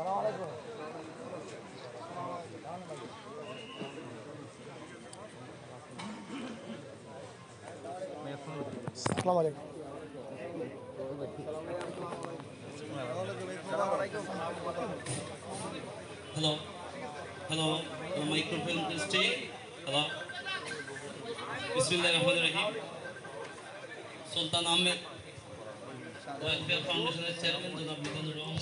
আসসালামু আলাইকুম। Hello, hello, microphone testing. Hello. Bismillahirrahmanirrahim. Sultan Ahmed welfare ফাউন্ডেশনের চেয়ারম্যান জনাব মিজানুর রহমান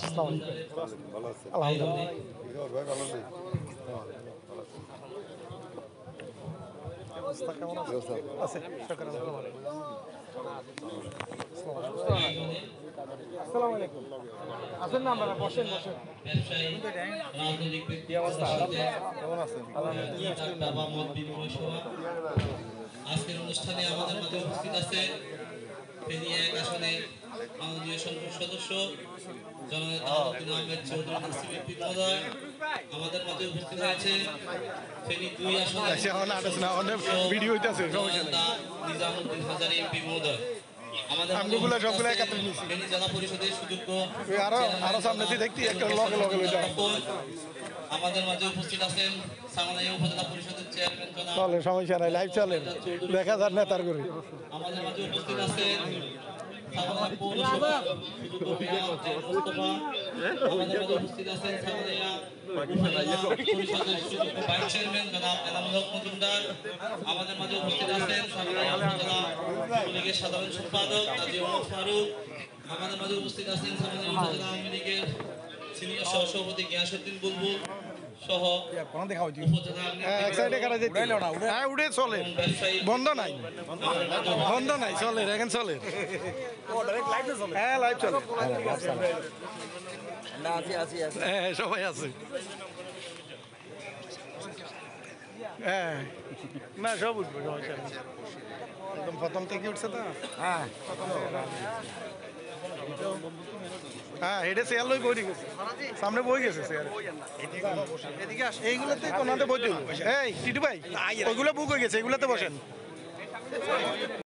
আছেন না আপনারা? বসেন বসেন। ব্যবসায়ী রাজনৈতিক ব্যক্তি বাবা মত বিনিময় সভা আজকের অনুষ্ঠানে আমাদের মাঝে উপস্থিত আছে ফেনী 1 আসনে মাননীয় সংসদ সদস্য জননেতা আহমদ আহমেদ চৌধুরী সিপিপি মহোদয়। আমাদের মাঝে উপস্থিত হয়েছে ফেনী 2 আসনে নিজামুদ্দিন হাজারী এমপি মহোদয়। আমাদের ফেনী জেলা পরিষদের সুযোগ্য আমাদের মাঝে উপস্থিত আছেন সামানাইয়া উপজেলা পরিষদের চেয়ারম্যান জনাব সমস্যা নাই, লাইভ চলে, দেখা যার নেতার করে। আমাদের মাঝে উপস্থিত আছেন সামানাইয়া পৌরসভা সুযোগ্য মেয়র মোস্তফা। আমাদের মাঝে উপস্থিত আছেন সামানাইয়া উপজেলা পরিষদের সুযোগ্য ভাইস চেয়ারম্যান জনাব এনামুল হক মজুমদার। আমাদের মাঝে উপস্থিত আছেন সামানাইয়া উপজেলা যুবলীগের সাধারণ সম্পাদক কাজী ওমর ফারুক। আমাদের মাঝে উপস্থিত আছেন সামানাইয়া উপজেলা আওয়ামী লীগের সিনিয়র সহসভাপতি গিয়াসউদ্দিন বুলবুল সহ বন্ধ নাই, বন্ধ নাই, চলে এখন চলে। হ্যাঁ লাইভ চলে, হ্যাঁ সবাই আছে। হ্যাঁ না সব উঠবে, সমস্যা নেই। একদম প্রথম থেকে উঠছে তো। হ্যাঁ হ্যাঁ এটা চেয়ার লই বই গেছে, সামনে বই গেছে চেয়ার। এইগুলোতে কোনাতে বই, এই টিটু ভাই ওইগুলো বুক হয়ে গেছে, এগুলোতে বসেন।